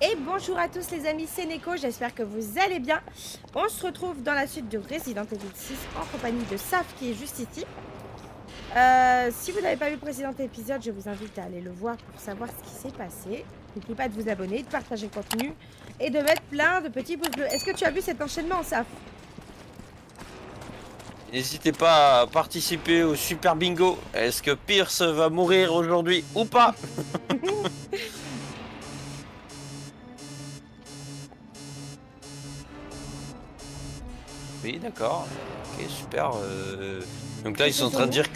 Et bonjour à tous les amis, c'est Neko, j'espère que vous allez bien. On se retrouve dans la suite de Resident Evil 6 en compagnie de Saf qui est juste ici. Si vous n'avez pas vu le précédent épisode, je vous invite à aller le voir pour savoir ce qui s'est passé. N'oubliez pas de vous abonner, de partager le contenu et de mettre plein de petits pouces bleus. Est-ce que tu as vu cet enchaînement, Saf? N'hésitez pas à participer au super bingo. Est-ce que Pierce va mourir aujourd'hui ou pas? Oui, d'accord. Ok, super. Donc là, ils sont en train de dire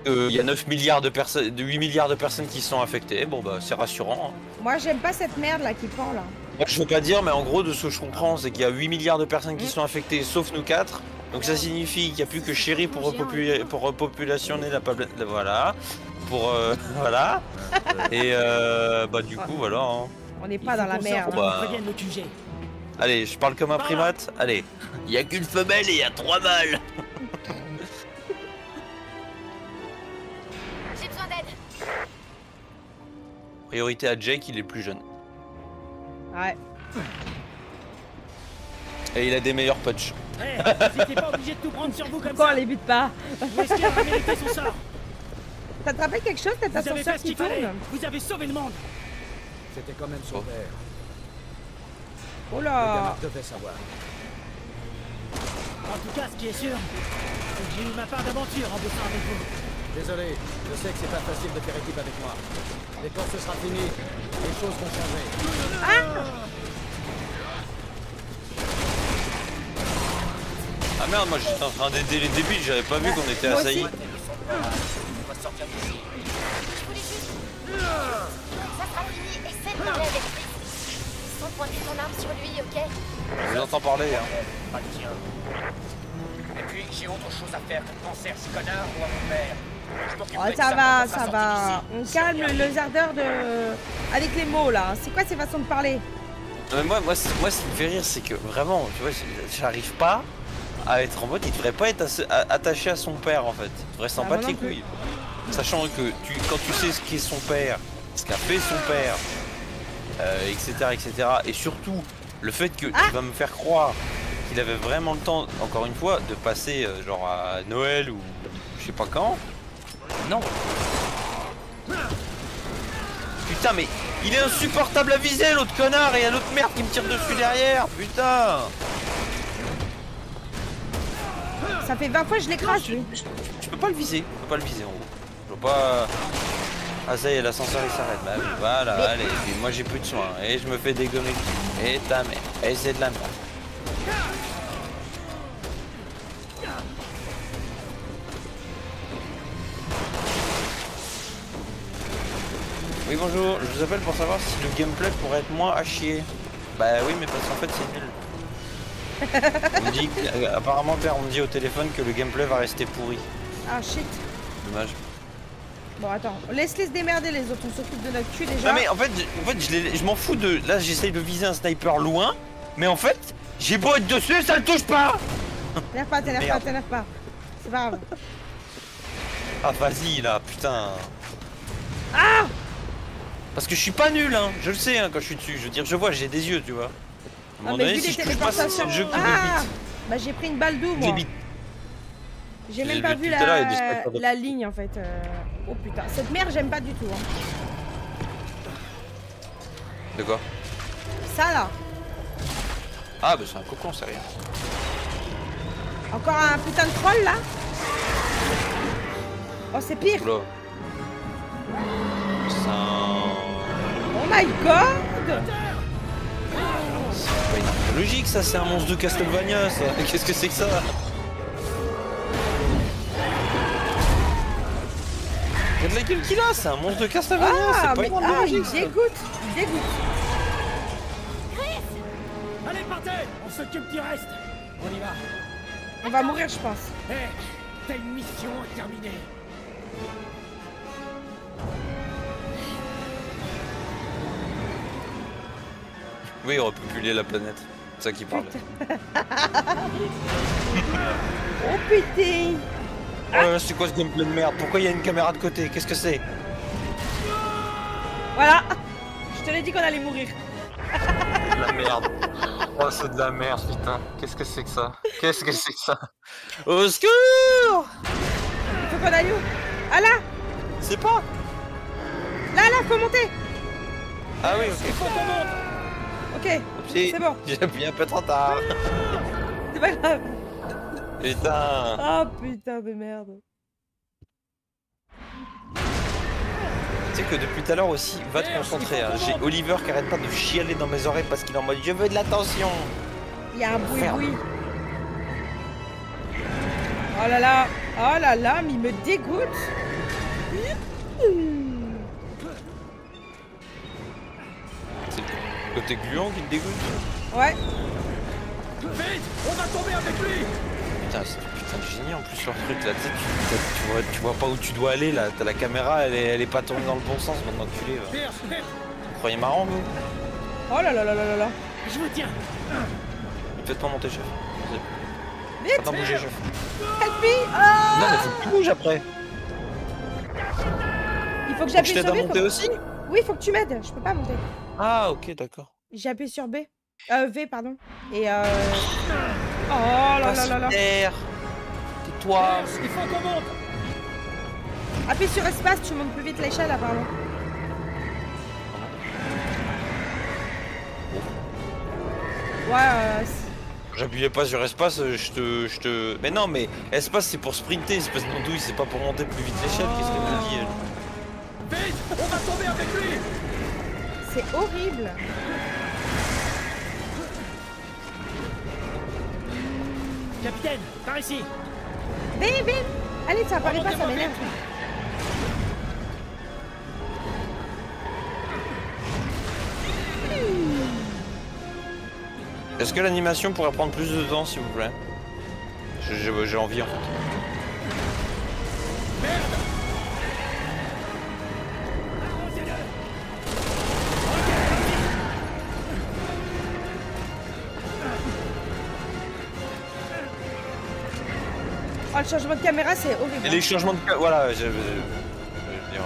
qu'il y a 9 milliards de personnes, 8 milliards de personnes qui sont affectées. Bon, bah, c'est rassurant. Hein. Moi, j'aime pas cette merde là qui pend là. Moi, je veux pas dire, mais en gros, de ce que je comprends, c'est qu'il y a 8 milliards de personnes qui sont affectées, sauf nous 4. Donc ça signifie qu'il n'y a plus que Chéri pour repopulationner la planète. Voilà. Pour voilà. Et bah du coup voilà. Hein. On n'est pas dans la merde. Bah... Allez, je parle comme un primate. Allez. Il n'y a qu'une femelle et il y a 3 mâles. J'ai besoin d'aide. Priorité à Jake, il est plus jeune. Ouais. Et il a des meilleurs punch. Hey, c'était pas obligé de tout prendre sur vous comme Pourquoi ça. on les bute pas? Où est-ce qu'il a mérité son sort? Ça te rappelle quelque chose, cet Vous avez ascenseur fait ce qui qu'il fallait. tourne? Vous avez sauvé le monde. C'était quand même son père. Oh Le là! gamin devait savoir. En tout cas, ce qui est sûr, c'est que j'ai eu ma part d'aventure en bossant avec vous. Désolé, je sais que c'est pas facile de faire équipe avec moi. Mais quand ce sera fini, les choses vont changer. Ah! Ah merde, moi j'étais en train d'aider les débiles, j'avais pas vu qu'on était assaillis. Je voulais juste... Ça sera fini, essaie de parler avec lui. Sans pointer ton arme sur lui, ok? Je vous entends parler, hein. Pas le tien. Et puis, j'ai autre chose à faire que de penser à ce connard ou à mon père. Je m'occuperai Oh, de ça quand va, on sera ça sorti va. d'ici. On calme les ardeurs de... avec les mots là. C'est quoi ces façons de parler? Mais moi, ce qui me fait rire, c'est que vraiment, tu vois, j'arrive pas à être en mode, il devrait pas être attaché à son père en fait. Il devrait s'en battre les couilles. Sachant que quand tu sais ce qu'est son père, ce qu'a fait son père, etc., etc. Et surtout, le fait que tu vas me faire croire qu'il avait vraiment le temps, encore une fois, de passer genre à Noël ou je sais pas quand. Non. Putain, mais il est insupportable à viser, l'autre connard, et il y a l'autre merde qui me tire dessus derrière. Putain. Ça fait 20 fois que je l'écrase. Je peux pas le viser, en gros. Je peux pas... Ah ça y est, l'ascenseur il s'arrête. Bah oui, voilà, allez, et puis moi j'ai plus de soins, et je me fais dégommer. Et ta mère, et c'est de la merde. Oui bonjour, je vous appelle pour savoir si le gameplay pourrait être moins à chier. Bah oui, mais parce qu'en fait c'est nul. On me dit, apparemment père, on me dit au téléphone que le gameplay va rester pourri. Ah shit. Dommage. Bon attends, laisse-les se démerder les autres, on s'occupe de notre cul déjà. Non mais en fait je m'en fous de... Là j'essaye de viser un sniper loin, mais en fait, j'ai beau être dessus, ça ne touche pas. T'énerve pas, t'énerve pas, t'énerve pas. C'est pas grave. Ah vas-y là, putain. Ah! Parce que je suis pas nul hein, je le sais hein, quand je suis dessus, je veux dire, je vois, j'ai des yeux, tu vois. À un Ah moment mais donné, vu si les je touche pas, c'est le téléportations... jeu qui Ah! me Bah j'ai pris une balle d'où moi? bite. J'ai J'ai même pas vu vu tout à l'heure, il y a des snipers de- la ligne en fait. Oh putain, cette merde j'aime pas du tout. Hein. De quoi? Ça là. Ah bah c'est un cocon, c'est rien. Encore un putain de troll là. Oh c'est pire. Oula. C'est un... Oh my god. C'est pas une arme logique ça, c'est un monstre de Castlevania ça. Qu'est-ce que c'est que ça? Regarde la gueule qu'il a, c'est un monstre de Castlevania, Ah c'est pas mais une arme ah, il logique ça. dégoûte. Il dégoûte. Allez, partez. On s'occupe du reste. On y va. On va mourir je pense. Hé, t'as une mission à terminer. Oui, repopuler la planète, c'est ça qui parle. Oh putain. Oh, c'est quoi ce gameplay de merde? Pourquoi il y a une caméra de côté? Qu'est-ce que c'est? Voilà. Je te l'ai dit qu'on allait mourir. merde. Oh, c'est de la merde, putain. Qu'est-ce que c'est que ça? Qu'est-ce que c'est que ça? Au secours! Il faut qu'on aille où? Ah là! C'est pas. Là, faut monter! Ah oui, ok. Il faut qu'on monte. Ok, Oupsie. c'est bon. J'ai mis un peu trop tard. C'est pas grave. Putain. Oh putain de merde. Tu sais que depuis tout à l'heure aussi, va te concentrer. Hein. J'ai Oliver qui arrête pas de chialer dans mes oreilles parce qu'il est en mode je veux de l'attention. Il y a un boui-boui. Oh là là. Oh là là, mais il me dégoûte. C'est le côté gluant qui te dégoûte. Ouais. Vite, on va tomber avec lui. Putain, c'est putain de génie en plus leur truc là. Tu sais, tu vois pas où tu dois aller là. T'as la caméra, elle est pas tournée dans le bon sens, mon enculé. Va. Pierce, vite. Vous croyez marrant vous? Oh là là là là là là. Je vous tiens. Faites-moi monter chef. Vite. Attends, bougez chef. Help me. Ah. Non mais faut que tu bouges après. Il faut que Faut que j'appuie je t'aide sur à B. monter aussi. Oui, il faut que tu m'aides. Je peux pas monter. Ah ok d'accord. J'ai appuyé sur B. V, pardon. Et Oh là là là là. Tais-toi. Pierce, il faut qu'on monte. Appuie sur espace, tu montes plus vite l'échelle apparemment. Ouais, J'appuyais pas sur espace, je te... Mais non mais espace c'est pour sprinter, espèce d'andouille, c'est pas pour monter plus vite l'échelle, qu'est-ce qu'elle me dit elle? Vite, on va tomber avec lui. c'est horrible. Capitaine, par ici. Bim, bim. Allez, ça apparaît pas, ça m'énerve. Est-ce que l'animation pourrait prendre plus de temps s'il vous plaît? J'ai envie en fait. Oh, le changement de caméra, c'est horrible. Et les changements de... Voilà, je veux dire...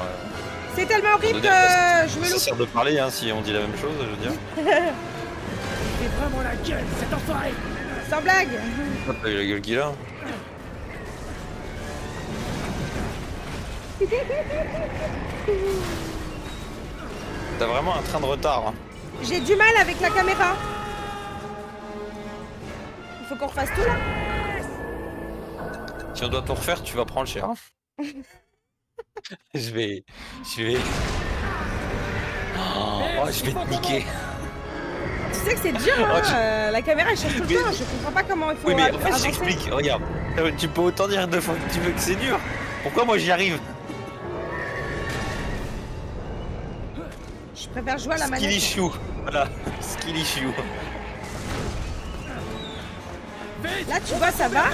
C'est tellement horrible que je me Ça loupe. sert de parler hein, si on dit la même chose, je veux dire. C'est vraiment la gueule, cet enfoiré. Sans blague. T'as eu la gueule qu'il a. T'as vraiment un train de retard. Hein. J'ai du mal avec la caméra. Il faut qu'on refasse tout là. Si on doit tout refaire, tu vas prendre cher. Je vais... Oh, je vais te niquer. Tu sais que c'est dur, hein. La caméra elle change tout le temps. Je comprends pas comment il faut Oui mais en fait avancer. j'explique, regarde. Tu peux autant dire 2 fois que tu veux que c'est dur. Pourquoi moi j'y arrive? Je préfère jouer à la manette. Skilly Shoe. Voilà, Skilly Shoe. Là tu vois ça va.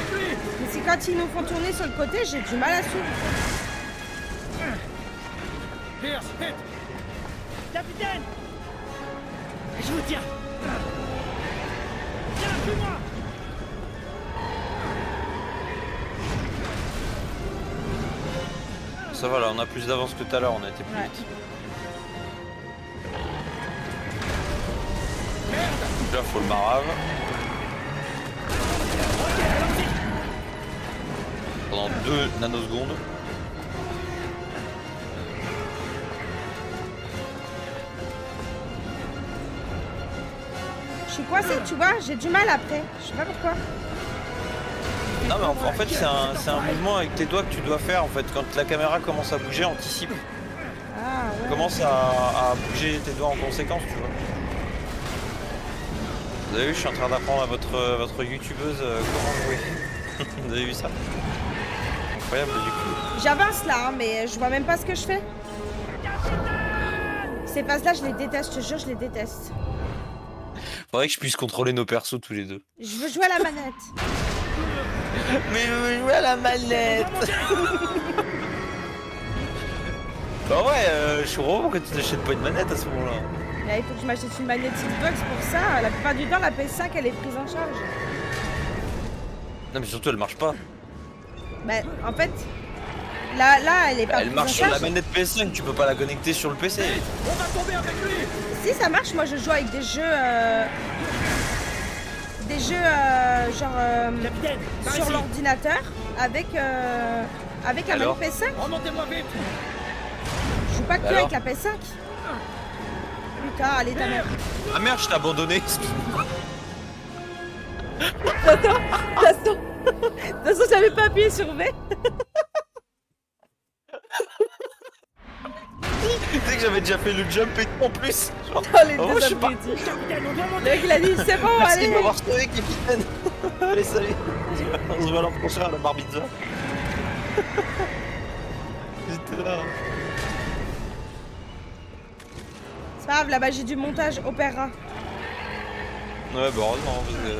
Mais c'est quand ils nous font tourner sur le côté, j'ai du mal à suivre. Pierce, vite. Capitaine, je vous tiens. Tiens, suis-moi. Ça va là, on a plus d'avance que tout à l'heure, on a été plus Ouais. vite. Là faut le marave. Pendant 2 nanosecondes. Je suis coincée, tu vois, j'ai du mal après. Je sais pas pourquoi. Non mais en fait c'est un mouvement avec tes doigts que tu dois faire en fait. Quand la caméra commence à bouger, anticipe. Ah ouais. Commence à bouger tes doigts en conséquence, tu vois. Vous avez vu, je suis en train d'apprendre à votre youtubeuse comment jouer. Vous avez vu ça? Incroyable du coup. J'avance là, hein, mais je vois même pas ce que je fais. Ces phases-là, je les déteste, je te jure, je les déteste. Faudrait que je puisse contrôler nos persos tous les deux. Je veux jouer à la manette. Mais je veux jouer à la manette. Bah ouais, je suis vraiment pourquoi tu n'achètes pas une manette à ce moment-là. Là, il faut que je m'achète une manette Xbox pour ça. La plupart du temps, la PS5, elle est prise en charge. Non mais surtout elle marche pas. Bah, en fait, Là, elle est pas Elle prise marche en sur la charge. manette PS5, tu peux pas la connecter sur le PC. On va tomber avec lui. Si ça marche, moi je joue avec des jeux genre Capitaine, par sur ici. l'ordinateur avec la Alors manette PS5. Remontez-moi vite. Je joue pas que Alors avec la PS5. Putain, allez ta mère. Ah merde, je t'ai abandonné. De toute façon, j'avais pas appuyé sur V. Tu sais que j'avais déjà fait le jump et tout en plus. Genre, Oh, les oh, deux je sais pas. abrutis. Capitaine, on doit Le monter. mec, il a dit c'est bon, Merci de allez. m'avoir sauvé, capitaine. Allez, salut. On se voit l'an prochain à la barbizza. Putain. C'est pas grave, là-bas j'ai du montage opéra. Ouais, bah heureusement, parce que...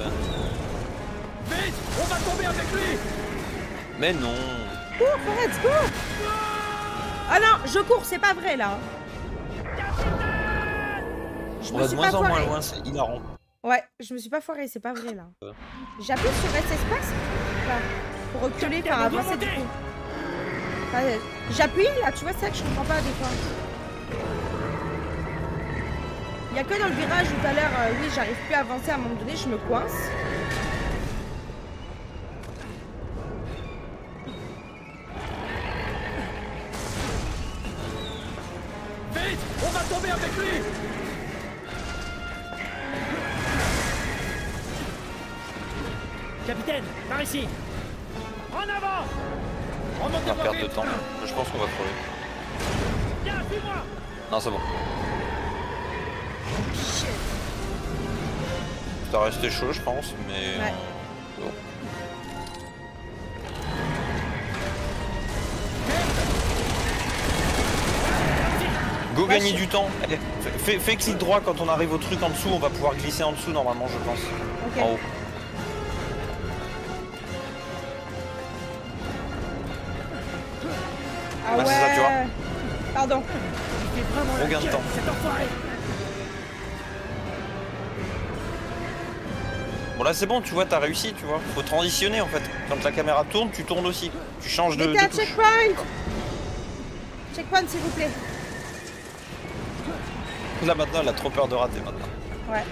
Vite, on va tomber avec lui. Mais non. Cours, Forrest, cours. Ah non, je cours, c'est pas vrai là. Je On me va de suis moins pas en moins foirée. loin, c'est hilarant. Ouais, je me suis pas foirée, c'est pas vrai là. J'appuie sur S espace là, pour reculer, enfin avancer du coup. Enfin, j'appuie là, tu vois, c'est ça que je comprends pas des fois. Il y a que dans le virage où tout à l'heure, oui, j'arrive plus à avancer à un moment donné, je me coince. Vite, on va tomber avec lui. Capitaine, par ici. En avant. On va Remontez-moi perdre de vite. temps. Je pense qu'on va crever. Viens, suis-moi. Non, c'est bon. Ça resté chaud, je pense, mais... Ouais. Bon. Go gagner du temps. Allez, fais clic droit quand on arrive au truc en dessous, on va pouvoir glisser en dessous normalement, je pense. Ok. En haut. Ah Bah, ouais. c'est ça, tu vois. Pardon. Il fait vraiment Gros la gain de gueule, temps. cet enfoiré. Bon là c'est bon, tu vois, t'as réussi, tu vois. Faut transitionner en fait. Quand la caméra tourne, tu tournes aussi. Tu changes de Mettez un touche. checkpoint. Checkpoint s'il vous plaît. Là maintenant, elle a trop peur de rater maintenant. Ouais.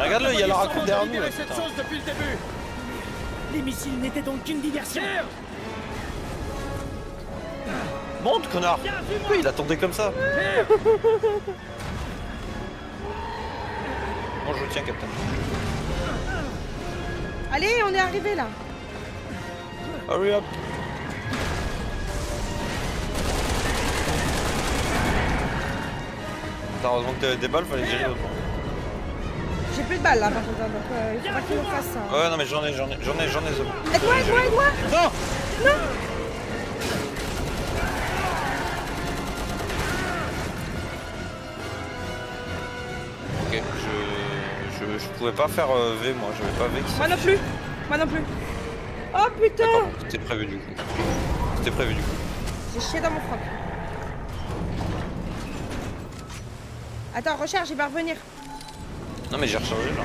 Regarde-le, il y a la raccourci derrière nous, là, cette putain. chose depuis le début. Les missiles n'étaient donc qu'une diversion. Tire. Monte, connard. Pourquoi il attendait comme ça? Bon, je vous tiens, Captain. Allez, on est arrivé là. Hurry up. Heureusement que t'avais des balles, fallait gérer autrement. J'ai plus de balles là par contre, donc il faudra qu'il nous fasse ça. Ouais, non, mais j'en ai, c'est bon. Aide-moi, aide-moi, aide-moi. Non! Ok, je pouvais pas faire V, moi, j'avais pas V qui Moi non plus. Moi non plus. Oh putain. D'accord, c'était prévu du coup. C'était prévu du coup. J'ai chié dans mon froc. Attends, recharge, il va revenir. Non mais j'ai rechargé là.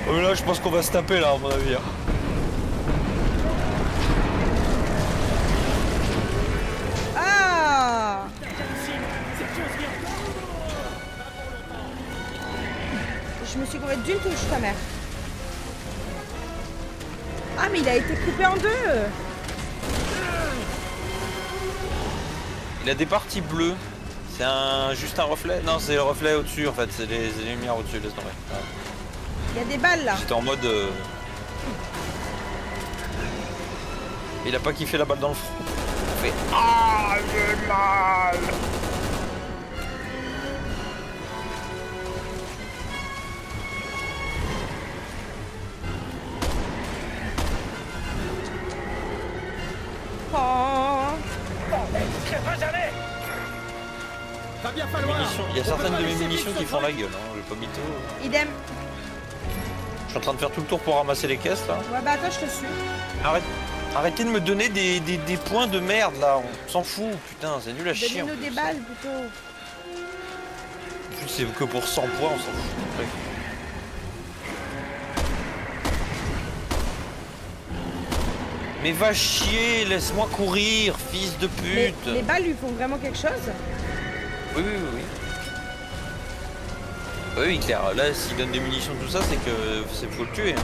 Oh mais là je pense qu'on va se taper là à mon avis. Hein. Ah. Je me suis coupé d'une touche, ta mère. Ah mais il a été coupé en deux. Il a des parties bleues. C'est juste un reflet? Non, c'est le reflet au-dessus en fait, c'est les lumières au-dessus, laisse tomber. Ouais. Il y a des balles là. J'étais en mode... Il a pas kiffé la balle dans le front. Il fait... Ah, j'ai mal. Oh. Je crèverai jamais. Va bien falloir. Il y a On peut certaines pas de mes laisser munitions vite qui ce font la truc. gueule, hein. Je vais pas mytho. Idem. Je suis en train de faire tout le tour pour ramasser les caisses là. Ouais bah attends, je te suis. Arrêtez de me donner des points de merde là, on s'en fout, putain, c'est nul à chier. en Donnez-nous plus. des balles plutôt. En plus, c'est que pour 100 points, on s'en fout. Ouais. Mais va chier, laisse-moi courir, fils de pute. Mais les balles lui font vraiment quelque chose? Oui, oui, oui, oui. Oui, oui, clair. Là, s'il donne des munitions, tout ça, c'est que c'est faut le tuer.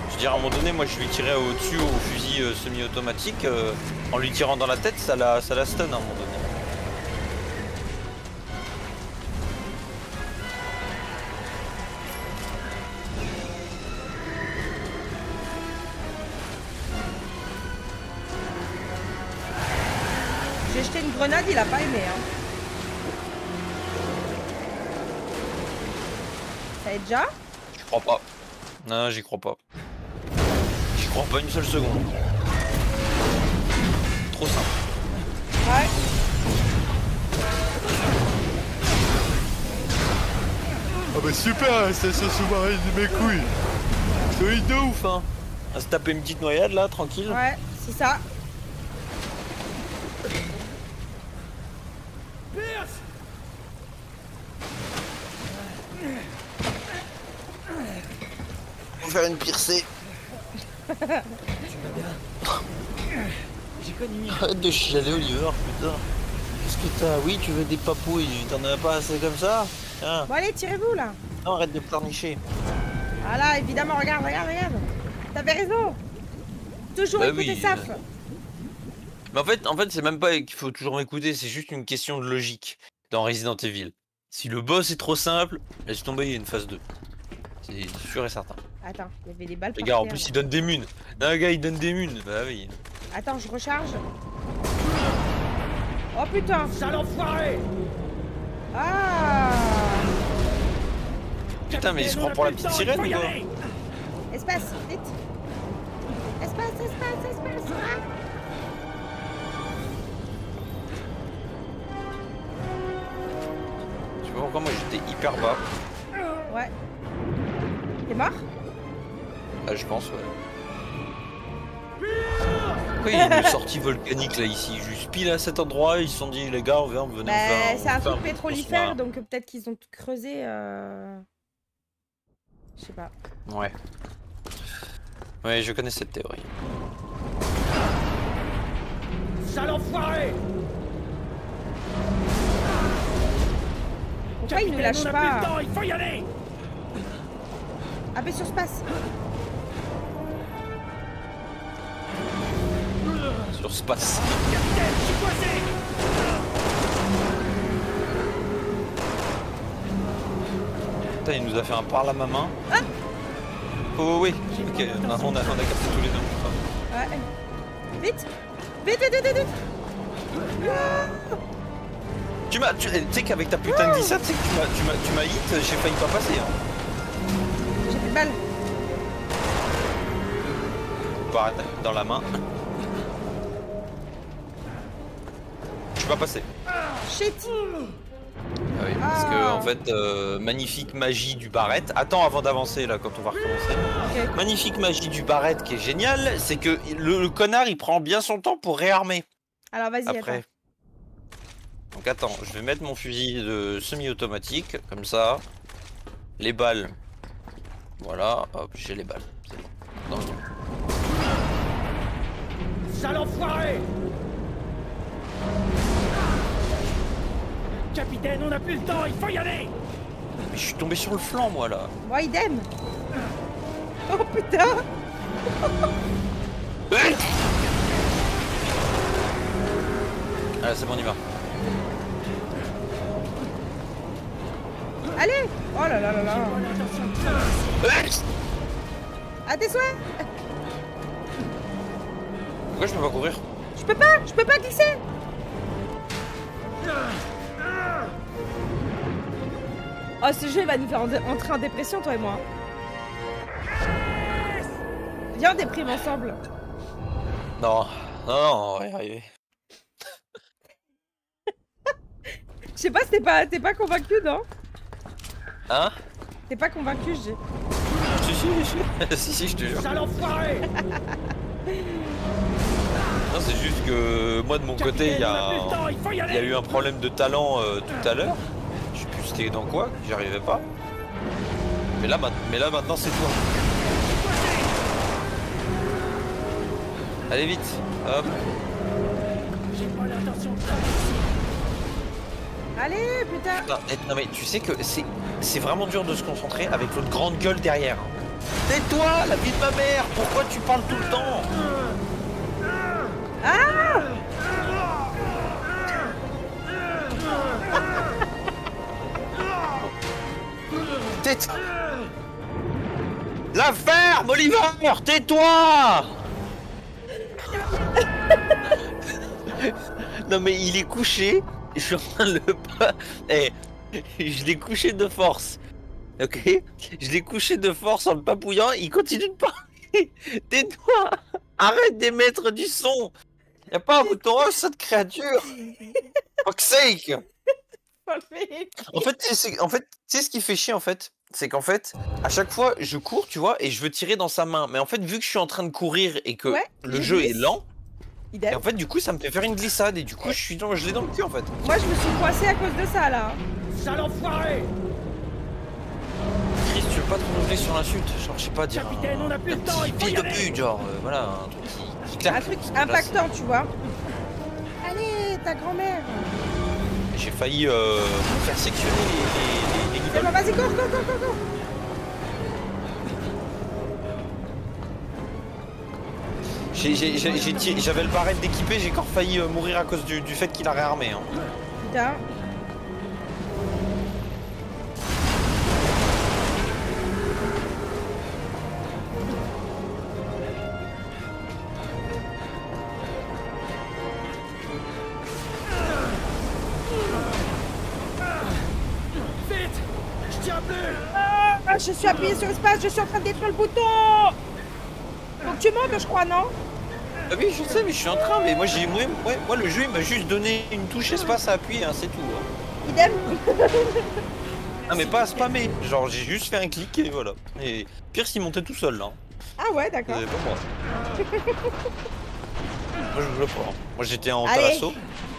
Je veux dire, à un moment donné, moi, je lui tirais au-dessus au fusil semi-automatique. En lui tirant dans la tête, ça la stun à un moment donné. J'ai jeté une grenade, il a pas aimé. Hein. Ça aide déjà? Je crois pas. Non, j'y crois pas. J'y crois pas une seule seconde. Trop simple. Ouais. Ah bah super, c'est ce sous-marin de mes couilles. C'est de ouf, hein. On va se taper une petite noyade là, tranquille. Ouais, c'est ça. Faut faire une piercée. J'ai connu. Arrête de chialer, Oliver, putain. Qu'est-ce que t'as? Oui, tu veux des papouilles, t'en as pas assez comme ça? Tiens. Bon allez, tirez-vous là. Non, arrête de pleurnicher. Voilà, évidemment, regarde, regarde, regarde. T'avais raison. Toujours Bah écouter oui. Saf. Mais en fait, c'est même pas qu'il faut toujours m'écouter, c'est juste une question de logique dans Resident Evil. Si le boss est trop simple, laisse tomber, il y a une phase 2. C'est sûr et certain. Attends, il y avait des balles par Regarde, en terre, plus là. il donne des munes. Non, le gars il donne des munes. Bah oui. Attends, je recharge. Oh putain. Sale enfoiré! Ah. Putain, mais il se prend pour la petite sirène ou quoi? Espace, vite. Espace, espace, espace. Ah. Tu vois pourquoi moi j'étais hyper bas? Ouais. T'es mort? Ah, je pense, ouais. Pourquoi il y a une sortie volcanique là ici? Juste pile à cet endroit, ils se sont dit les gars, on vient, venez Bah, faire. c'est un truc faire pétrolifère, sous-marin. donc peut-être qu'ils ont creusé. Je sais pas. Ouais. Ouais, je connais cette théorie. Sale enfoiré! Pourquoi ils nous Capitaine, lâchent on a plus le pas? temps, il faut y aller! Appuie sur space. Sur space. Capitaine, je suis coincé! Putain, il nous a fait un par la main. Ah Oh oui, ok, on a capté tous les deux. Ouais. Vite. Vite, vite, vite, vite. Tu sais qu'avec ta putain de glissade, tu sais que tu m'as hit, j'ai failli pas passer. Hein. J'ai plus de balles. Par dans la main. Je suis pas passé. Shit. Ah oui, parce que en fait, magnifique magie du barrette. Attends avant d'avancer là quand on va recommencer. Ok. Magnifique magie du barrette qui est génial, c'est que le connard il prend bien son temps pour réarmer. Alors vas-y, Après. attends. Donc attends, je vais mettre mon fusil de semi-automatique, comme ça. Les balles. Voilà, hop, j'ai les balles. C'est bon. Non. Sale enfoiré! Capitaine, on a plus le temps, il faut y aller! Mais je suis tombé sur le flanc moi là. Moi, idem. Oh putain. Ah c'est bon, on y va. Allez. Oh là là là là. À tes souhaits. Pourquoi je peux pas courir? Je peux pas glisser. Oh, ce jeu il va nous faire entrer en dépression, toi et moi. Viens, on déprime ensemble. Non, non, on va y arriver. Je sais pas si t'es pas convaincu, non? Hein? T'es pas convaincu, je dis. Si, je te jure. Sale enfoiré! Non, c'est juste que moi de mon côté, il y on a plus le temps, il faut y a aller! eu un problème de talent tout à l'heure. Je sais plus c'était dans quoi, j'y arrivais pas. Mais là maintenant c'est toi. Allez vite, hop. J'ai pas l'intention de traverser. Allez, putain. Non mais tu sais que c'est vraiment dur de se concentrer avec l'autre grande gueule derrière. Tais-toi, la vie de ma mère. Pourquoi tu parles tout le temps? Ah! Tais-toi. La ferme, Oliver. Tais-toi. Non mais il est couché. Je suis en train de le pas. Eh, je l'ai couché de force. Ok? Je l'ai couché de force en le papouillant. Il continue de parler. Tais-toi. Arrête d'émettre du son. Y'a pas un bouton off, cette créature. Fuck's sake. En fait, tu sais ce qui fait chier en fait, c'est qu'en fait, à chaque fois, je cours, tu vois, et je veux tirer dans sa main. Mais en fait, vu que je suis en train de courir et que le jeu est lent, et en fait, du coup, ça me fait faire une glissade et du coup, je l'ai dans le cul en fait. Moi, je me suis coincé à cause de ça là. Sale enfoiré! Chris, tu veux pas te renouveler sur l'insulte? Genre, je sais pas, dire. Capitaine, on a plus le temps, il faut fils y de aller. pute, genre, voilà, un truc qui claque. Un truc impactant, tu vois. Allez, ta grand-mère. J'ai failli faire sectionner les C'est bon, vas-y, cours. J'avais le barrette d'équipé, j'ai encore failli mourir à cause du fait qu'il a réarmé. Hein. Putain. Vite! Je tiens plus! Ah, je suis appuyé sur espace, je suis en train de détruire le bouton. Faut que tu montes, je crois, non? Ah oui, je sais, mais je suis en train, mais moi moi le jeu il m'a juste donné une touche espace à appuyer, hein, c'est tout. Hein. Idem. Ah mais pas à spammer, genre j'ai juste fait un clic et voilà. Et pire s'il montait tout seul là. Ah ouais, d'accord. C'est pas moi. Moi je le prends. Moi j'étais en Allez. talasso.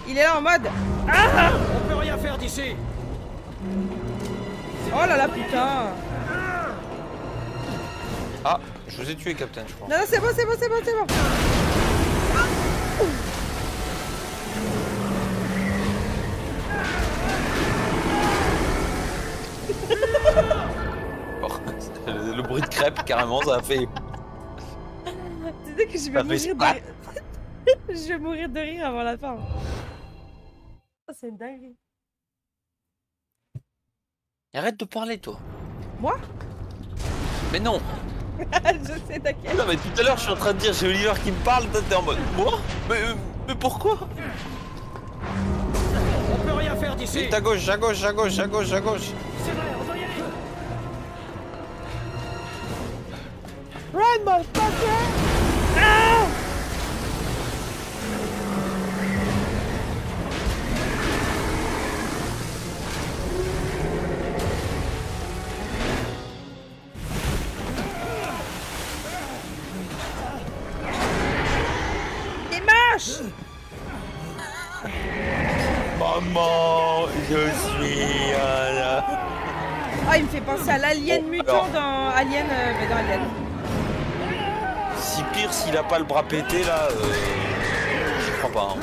Il est là en mode. On peut rien faire d'ici. Oh là là, putain. Ah, je vous ai tué Captain, je crois. Non, c'est bon. Oh, le bruit de crêpe carrément ça a fait. Tu sais que je vais Ça fait mourir de splat. rire. Je vais mourir de rire avant la fin. Oh, c'est une dinguerie. Arrête de parler toi. Moi? Mais non. Je sais, t'inquiète. Non mais tout à l'heure je suis en train de dire j'ai Oliver qui me parle, toi t'es en mode moi mais pourquoi? On peut rien faire d'ici. Vite à gauche, à gauche. C'est vrai, on doit y aller! Run, motherfucker! Ah! T'es moche! Maman, je suis là. Ah, il me fait penser à l'alien mutant alors. dans Alien, mais dans Alien. Si pire s'il a pas le bras pété là, j'y crois pas. Hein.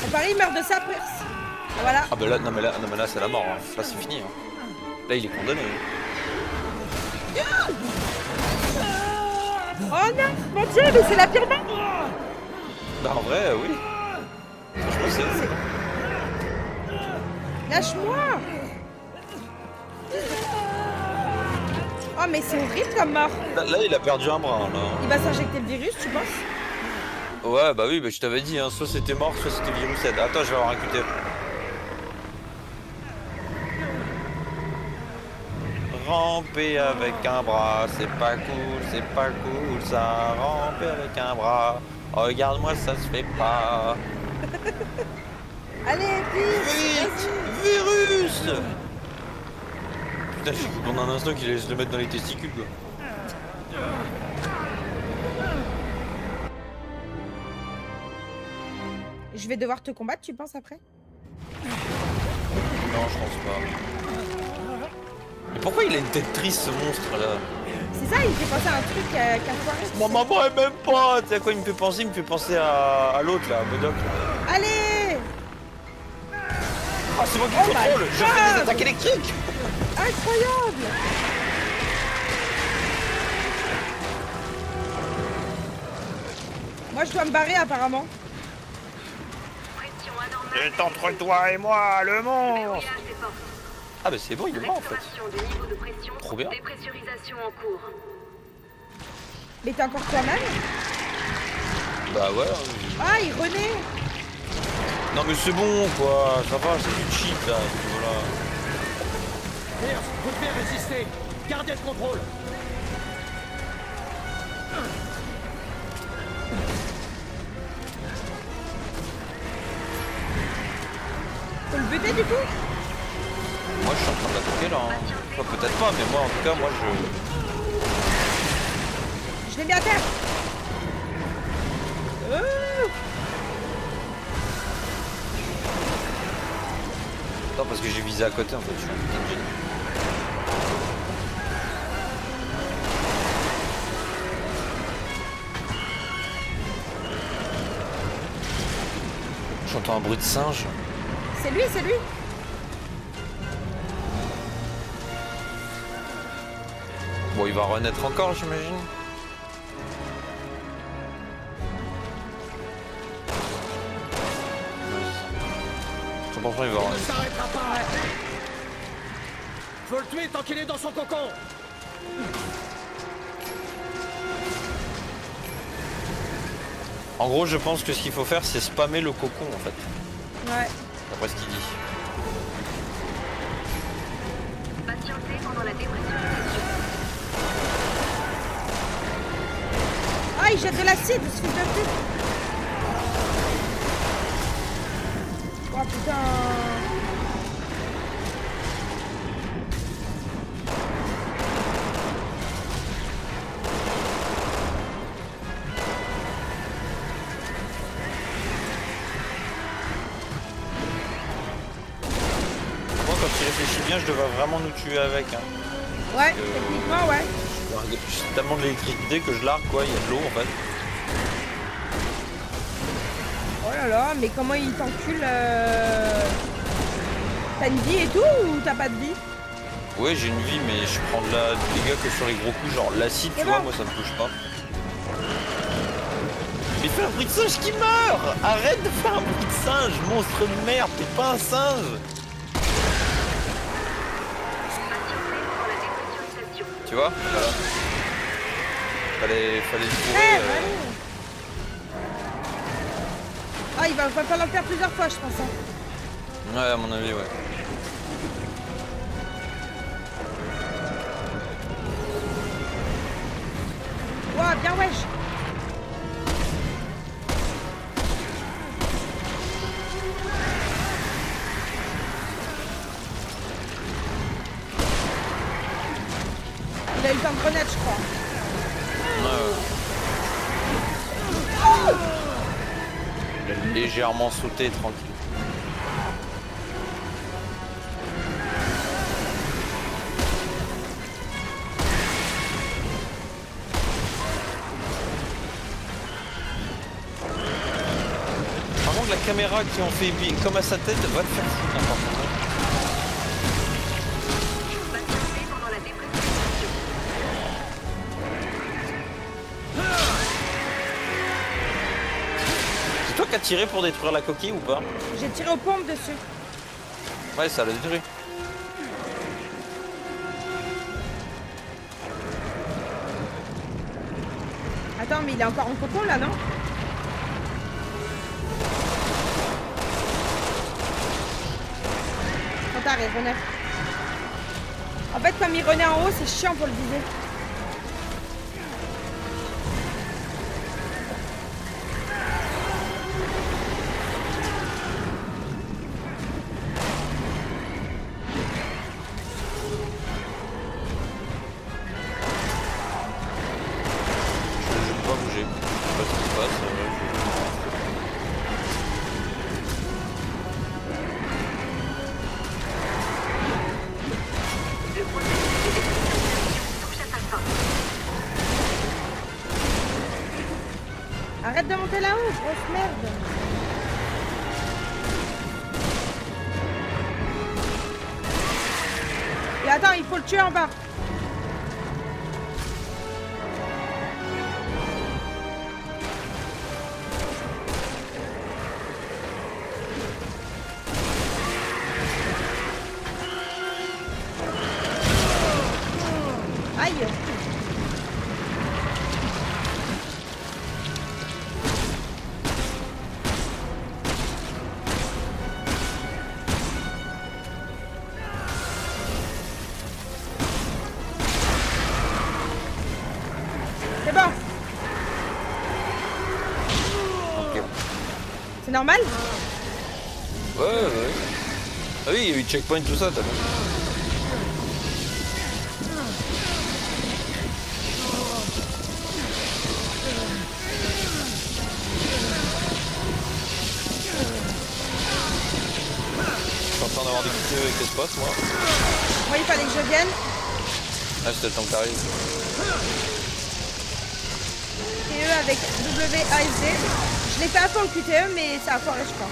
À Paris, il meurt de ça, après. Voilà. Ah bah là, non mais là c'est la mort, hein. Là c'est fini. Hein. Là il est condamné. Oh non, mon dieu, mais c'est la pire mort! Bah en vrai, oui. Franchement c'est... Lâche-moi! Oh, mais c'est horrible comme mort! Là il a perdu un bras là. Il va s'injecter le virus, tu penses? Ouais bah oui, bah je t'avais dit, hein. Soit c'était mort, soit c'était virus. Attends, je vais avoir un QTF. Ramper avec un bras, c'est pas cool ça, ramper avec un bras. Regarde-moi, ça se fait pas. Allez, vite! Virus! Putain, j'ai cru pendant un instant qu'il allait se le mettre dans les testicules quoi. Je vais devoir te combattre, tu penses, après? Non, je pense pas. Mais pourquoi il a une tête triste ce monstre là? C'est ça, il me fait penser à un truc qu'à foiré. Mon maman est même pas. Tu sais à quoi il me fait penser? Il me fait penser à l'autre là, à Modoc. Allez! Ah, c'est moi qui Oh contrôle. my Je fais des God. attaques électriques. Incroyable! Moi je dois me barrer apparemment. C'est entre toi et moi, le monstre. Ah bah c'est bon, il est mort en fait. Trop bien. Mais t'es encore toi-même? Bah ouais. Ah, il renaît! Non mais c'est bon quoi, ça va, c'est du cheat là, voilà. Pierce, vous devez résister. Gardez le contrôle. Faut le buter du coup? Moi je suis en train d'attaquer là. Hein. Enfin, peut-être pas, mais moi en tout cas, moi Je l'ai mis à terre! Non parce que j'ai visé à côté en fait, je suis un putain de génie. J'entends un bruit de singe. C'est lui, c'est lui! Bon il va renaître encore j'imagine. Il va Il ne renaître. s'arrêtera pas. Faut le tuer tant qu'il est dans son cocon. En gros je pense que ce qu'il faut faire c'est spammer le cocon en fait. Ouais. D'après ce qu'il dit. Patientez pendant la dépressurisation. Ah, il jette de l'acide, ce fils de pute! Oh putain! Moi quand il réfléchit bien je devrais vraiment nous tuer avec. Hein. Ouais, techniquement, ouais. J'ai tellement de l'électricité que je largue quoi, il y a de l'eau en fait. Oh là là, mais comment il t'encule T'as une vie et tout ou t'as pas de vie? Ouais j'ai une vie mais je prends des dégâts que sur les gros coups, genre l'acide tu C'est vois, bon. moi ça me touche pas. Mais fais un bruit de singe qui meurt! Arrête de faire un bruit de singe, monstre de merde, t'es pas un singe! Patientez pendant la dépressurisation. Tu vois? Voilà. Fallait le Eh, bourrer. allez. Ah, il va falloir le faire plusieurs fois, je pense. Hein. Ouais à mon avis ouais. Ouah, bien wesh! Il a eu le temps de renaître, je crois. Il a légèrement sauté tranquille. Par contre la caméra qui en fait comme à sa tête va le faire foutre n'importe quoi. Patientez pendant la dépressurisation. C'est toi qui as tiré pour détruire la coquille ou pas? J'ai tiré aux pompes dessus. Ouais ça l'a détruit. Attends, mais il est encore en cocon là, non? Trop tard, il renaît. En fait, comme il renaît en haut, c'est chiant pour le viser. Je peux pas bouger. Je sais pas ce qui se passe. Le processus de dépressurisation touche à sa arrête de monter là-haut, grosse merde. Et attends, il faut le tuer en bas. Aïe. C'est bon. Ok. C'est normal? Ouais. Ah oui, il y a eu checkpoint, tout ça, t'as vu. Je suis en train d'avoir des coups avec l'espace, moi. Moi, il fallait que je vienne. Ah, c'était le temps que t'arrives. QTE avec WASD. Je l'ai fait à fond le QTE, mais ça a foiré, je crois.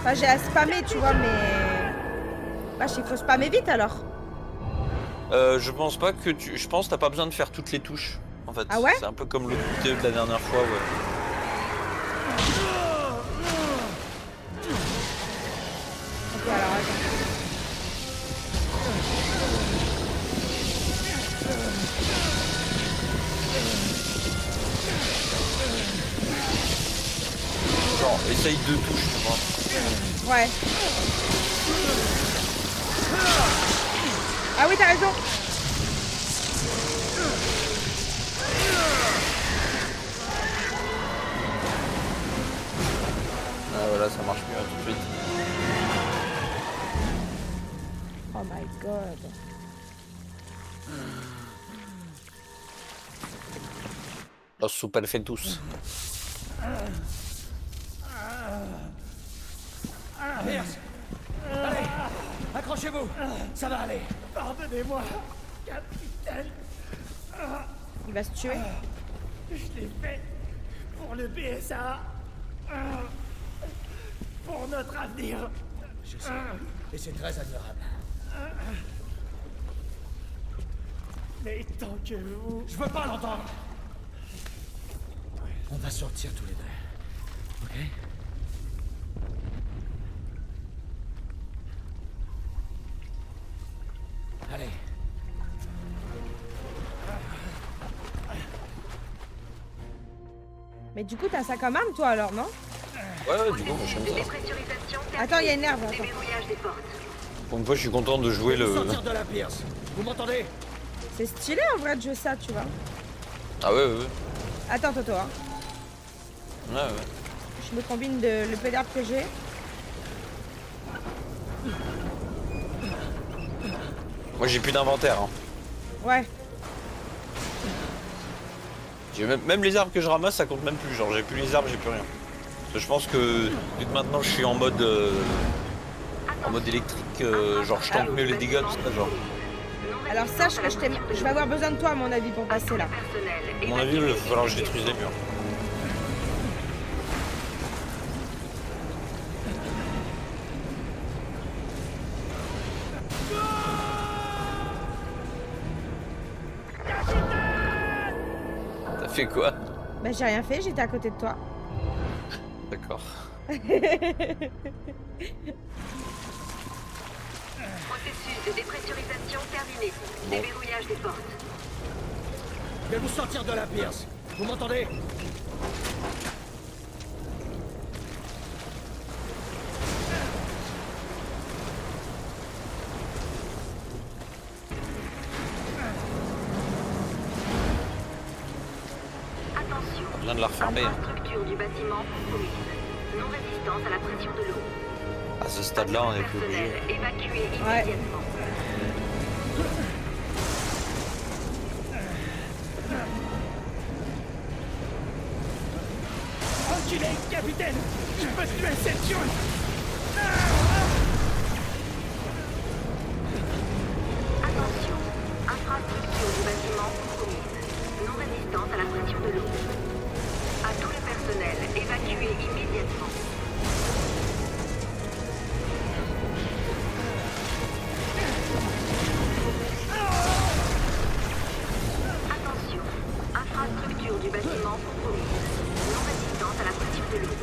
Enfin, j'ai à spammer, tu vois, mais... Bah, il faut spammer vite, alors. Je pense pas que tu... Je pense que t'as pas besoin de faire toutes les touches, en fait. Ah ouais? C'est un peu comme le QTE de la dernière fois, ouais. Ok, alors, attends. Genre, essaye deux touches, tu vois. Ouais. Ah oui, t'as raison. Ah voilà, ça marche mieux tout de suite. Oh my god. Los super fetus. Pierce. Allez, accrochez-vous. Ça va aller. Pardonnez-moi, capitaine. Il va se tuer. Je l'ai fait pour le BSA. Pour notre avenir. Je sais. Et c'est très admirable. Mais tant que vous... Je veux pas l'entendre. On va sortir tous les deux. Ok? Allez. Mais du coup, t'as ça comme arme, toi, alors, non? Ouais, du coup, moi j'aime ça. Dépressurisation Attends, il y a une herbe. Attends. Déverrouillage des portes. Pour une fois, je suis content de jouer le... Sortir de la Pierce. Vous m'entendez? C'est stylé, en vrai, de jouer ça, tu vois. Ah ouais. Attends, Toto, hein. Ouais. Je me combine le peu d'herbe que j'ai. Moi, j'ai plus d'inventaire, hein. Ouais. J'ai même les arbres que je ramasse, ça compte même plus. Genre, j'ai plus les arbres, j'ai plus rien. Parce que je pense que, vu que maintenant je suis en mode électrique, genre je tank mieux les dégâts, tout ça, genre. Alors sache que je vais avoir besoin de toi, à mon avis, pour passer là. À mon avis, il va falloir que je détruise les murs. T'as fait quoi? Bah j'ai rien fait, j'étais à côté de toi. D'accord. Processus de dépressurisation terminé. Déverrouillage des portes. Je vais vous sortir de la Pierce. Vous m'entendez? Attention. On vient de la refermer. Hein. Infrastructure du bâtiment compromise. Non-résistance à la pression de l'eau. À ce stade-là, on est plus obligé. Personnel évacué Ouais. immédiatement. Enculé, capitaine. Je peux tuer cette chose. Attention. Infrastructure du bâtiment compromise. Non-résistance à la pression de l'eau. évacuer immédiatement. Attention, infrastructure du bâtiment compromise. Non-résistance à la pression de l'eau.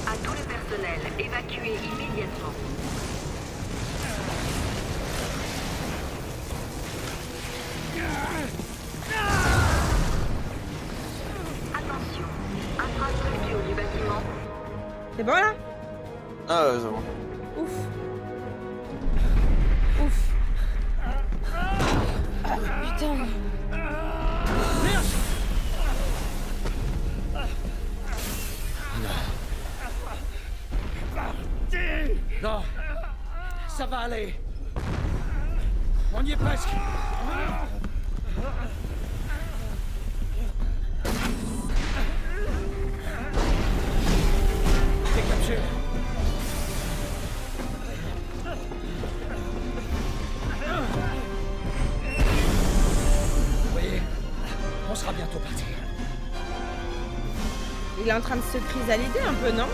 À tout le personnel, évacuer immédiatement. Attention, infrastructure du bâtiment. C'est bon là? Ah ouais, c'est bon. Ouf. Ouf. Putain. Non, ça va aller. On y est presque. T'es capturé. Vous voyez, on sera bientôt parti. Il est en train de se chrysaliser un peu, non?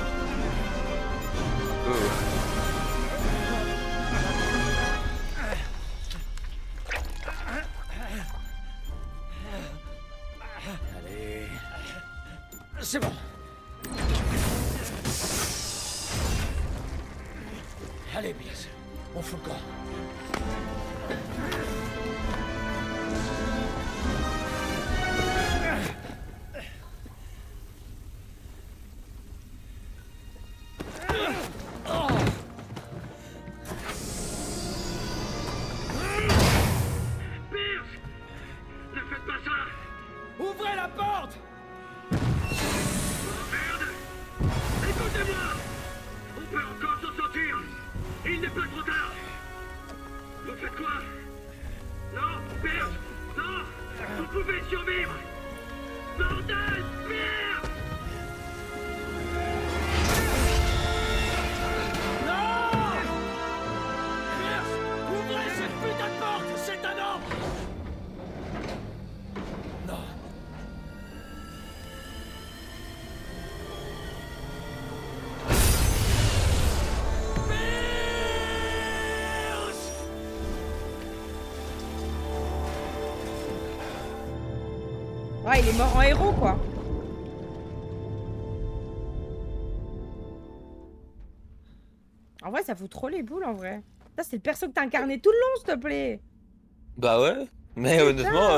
Allez. C'est bon. Allez, Pierce. On fout le camp. Ne faites pas ça! Ouvrez la porte! Merde! Écoutez-moi! On peut encore s'en sortir! Il n'est pas trop tard! Vous faites quoi? Non, Pierce! Non! Vous pouvez survivre! Bordel! Pierce! Non! Pierce! Ouvrez cette putain de porte! C'est un ordre! Non. Ouais, il est mort en héros, quoi. En vrai, ça fout trop les boules, en vrai. Ça, c'est le perso que t'as incarné tout le long, s'il te plaît. Bah ouais, mais Putain. honnêtement,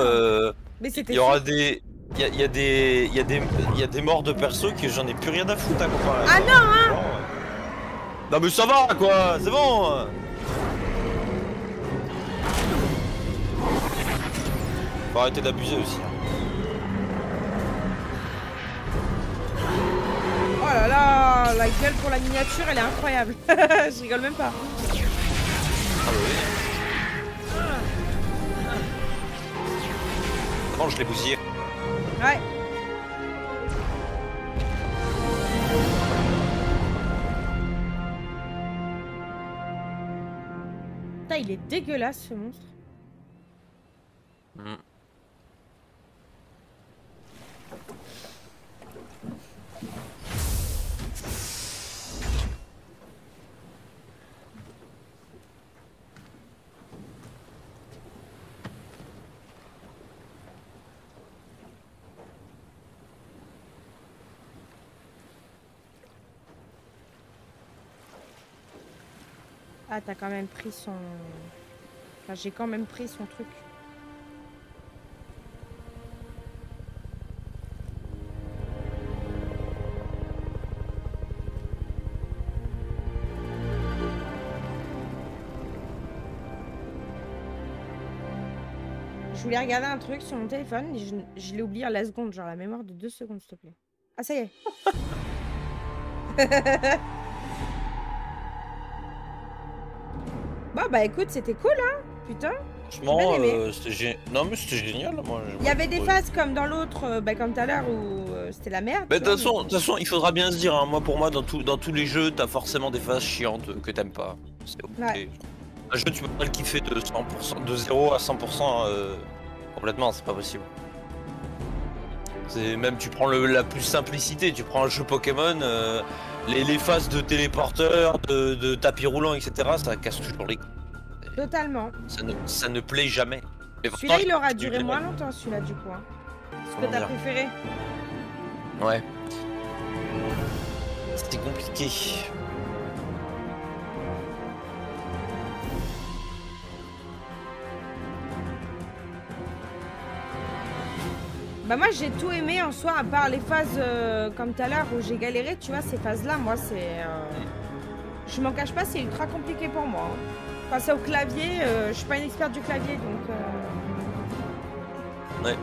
Mais il c'était y aura des... Il y a des morts de perso que j'en ai plus rien à foutre à comparer. Ah non, hein. Non mais ça va quoi, c'est bon. Faut arrêter d'abuser aussi. Oh là là, la gueule pour la miniature, elle est incroyable. Je rigole même pas. Ah bah oui. Comment je l'ai bousillé? Ouais. Putain, il est dégueulasse, ce monstre. Ah, t'as quand même pris son... Enfin, j'ai quand même pris son truc. Je voulais regarder un truc sur mon téléphone et je l'ai oublié à la seconde, genre la mémoire de 2 secondes, s'il te plaît. Ah, ça y est. Bon, bah écoute, c'était cool, hein. Putain. Franchement, non mais c'était génial, moi. Il y avait des phases comme dans l'autre, bah, comme tout à l'heure où c'était la merde. Mais de toute façon, il faudra bien se dire, hein, moi pour moi, dans tous les jeux, t'as forcément des phases chiantes que t'aimes pas. C'est ok. Ouais. Un jeu, tu peux pas le kiffer de 100%, de 0 à 100% complètement, c'est pas possible. C'est même, tu prends la plus simplicité, tu prends un jeu Pokémon, les phases de téléporteur, de tapis roulant, etc. Ça casse toujours les couilles. Totalement. Ça ne plaît jamais. Celui-là, il aura duré moins longtemps, celui-là, du coup. Hein. Ce que t'as préféré. Ouais. C'était compliqué. Bah moi j'ai tout aimé en soi, à part les phases comme tout à l'heure où j'ai galéré, tu vois, ces phases-là, moi c'est... Je m'en cache pas, c'est ultra compliqué pour moi. Hein. Face au clavier, je suis pas une experte du clavier, donc... Ouais.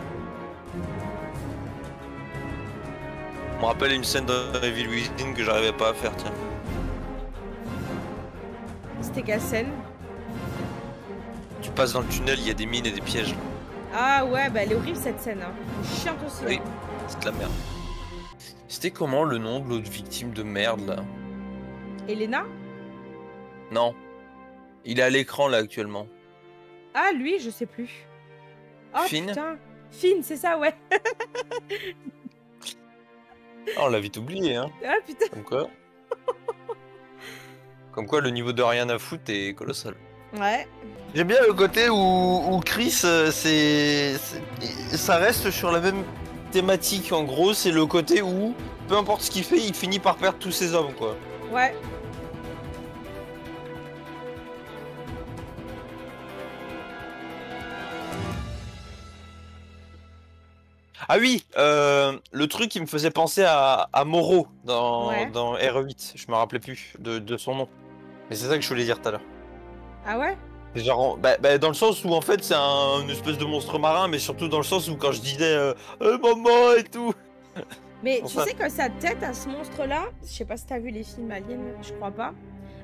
Je me rappelle une scène de Evil Within que j'arrivais pas à faire, tiens. C'était quelle scène? Tu passes dans le tunnel, il y a des mines et des pièges. Ah ouais, bah elle est horrible cette scène, hein. Chiante aussi. Oui, c'est de la merde. C'était comment le nom de l'autre victime de merde là? Elena? Non. Il est à l'écran là actuellement. Ah lui, je sais plus. Oh Finn? putain. Finn, c'est ça, ouais. Ah, on l'a vite oublié, hein. Ah putain. Comme quoi. Comme quoi le niveau de rien à foutre est colossal. Ouais. J'aime bien le côté où Chris, ça reste sur la même thématique. En gros, c'est le côté où, peu importe ce qu'il fait, il finit par perdre tous ses hommes, quoi. Ouais. Ah oui, le truc qui me faisait penser à Moreau dans RE8. Je me rappelais plus de son nom. Mais c'est ça que je voulais dire tout à l'heure. Ah ouais? Genre, dans le sens où en fait c'est une espèce de monstre marin, mais surtout dans le sens où quand je disais maman et tout. Mais tu sais que sa tête à ce monstre-là, je sais pas si t'as vu les films Alien, je crois pas.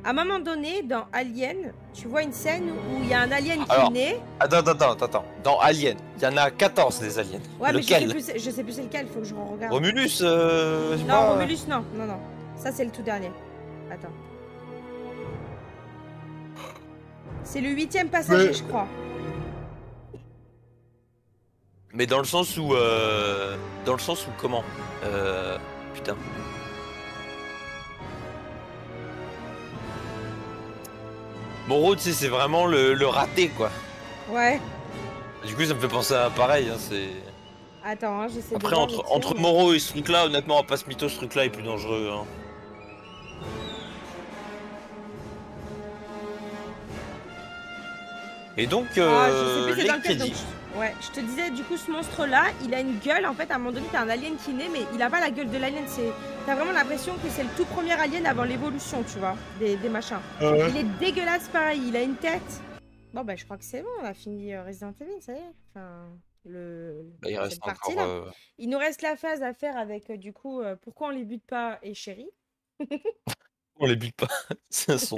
À un moment donné, dans Alien, tu vois une scène où il y a un alien qui naît. Attends. Dans Alien, il y en a 14 des aliens. Ouais, lequel? mais je sais plus c'est lequel, faut que je regarde. Romulus Non, Romulus, non. Ça, c'est le tout dernier. Attends. C'est le 8e passager, je crois. Mais dans le sens où... comment putain. Moreau, tu sais, c'est vraiment le raté, quoi. Ouais. Du coup, ça me fait penser à pareil, hein, c'est... Attends, hein, j'essaie de... Après, entre Moreau et ce truc-là, honnêtement, on va pas se mytho, ce truc-là est plus dangereux, hein. Et donc, je sais plus c'est les dans lequel, crédits. donc, ouais, je te disais, du coup, ce monstre-là, il a une gueule. En fait, à un moment donné, t'as un alien qui naît, mais il a pas la gueule de l'alien. T'as vraiment l'impression que c'est le tout premier alien avant l'évolution, tu vois, des machins. Il est dégueulasse, pareil. Il a une tête. Bon, bah, je crois que c'est bon. On a fini Resident Evil, ça y est. Enfin, il reste cette partie-là. Il nous reste la phase à faire avec, du coup, pourquoi on les bute pas et Chéri. On les bute pas, c'est un son.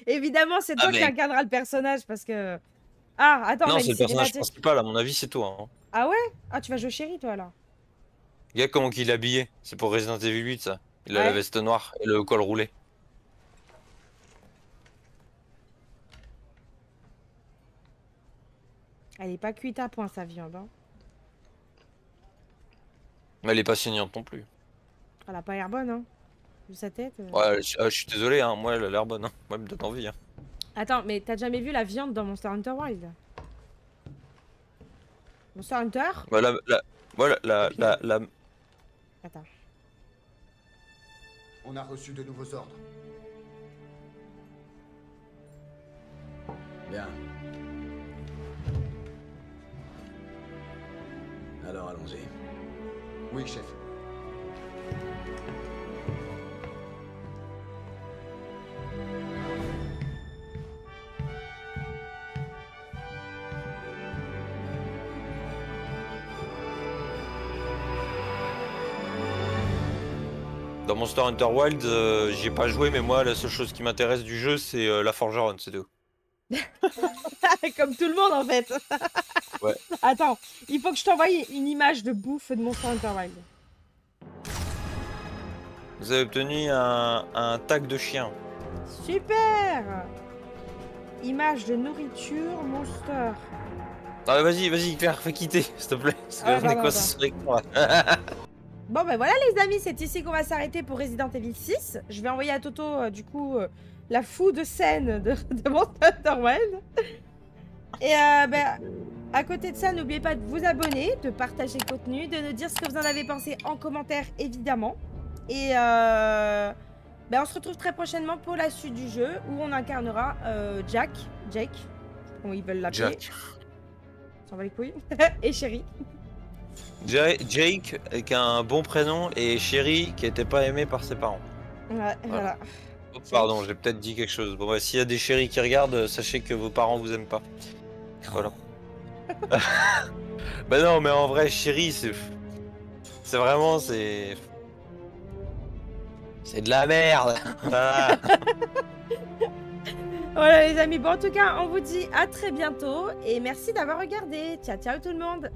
Évidemment, c'est toi qui incarnera le personnage parce que... Ah, attends, non, mais c'est le personnage principal, à mon avis, c'est toi. Hein. Ah ouais? Ah, tu vas jouer Chéri, toi, là? Regarde comment il est habillé. C'est pour Resident Evil 8, ça. Il a la veste noire et le col roulé. Elle est pas cuite à point, sa viande. Hein. Mais elle est pas saignante non plus. Elle a pas l'air bonne, hein? Vu sa tête. Ouais, je suis désolé, hein. Moi, elle a l'air bonne. Hein. Moi, elle me donne envie. Hein. Attends, mais t'as jamais vu la viande dans Monster Hunter Wild? Monster Hunter? Voilà, la... Attends. On a reçu de nouveaux ordres. Bien. Alors allons-y. Oui, chef. Dans Monster Hunter Wild, j'y ai pas joué, mais moi, la seule chose qui m'intéresse du jeu, c'est la forgeronne, c'est tout. Comme tout le monde, en fait. Ouais. Attends, il faut que je t'envoie une image de bouffe de Monster Hunter Wild. Vous avez obtenu un tag de chien. Super! Image de nourriture, Monster. Ah, vas-y, Claire, fais quitter, s'il te plaît. Parce que on est quoi ce truc là. Bon ben voilà les amis, c'est ici qu'on va s'arrêter pour Resident Evil 6. Je vais envoyer à Toto du coup la fou de scène de Monster Hunter World. Et à côté de ça, n'oubliez pas de vous abonner, de partager le contenu, de nous dire ce que vous en avez pensé en commentaire évidemment. Et on se retrouve très prochainement pour la suite du jeu où on incarnera Jake, comment ils veulent l'appeler. Jack. S'en va les couilles. Et Chérie. Jake avec un bon prénom et Chérie qui était pas aimée par ses parents. Ouais, voilà. Oh, pardon, j'ai peut-être dit quelque chose. Bon bah s'il y a des chéris qui regardent, sachez que vos parents vous aiment pas. Voilà. Bah non mais en vrai Chérie c'est vraiment c'est de la merde. Voilà les amis, bon en tout cas on vous dit à très bientôt et merci d'avoir regardé. Ciao ciao tout le monde.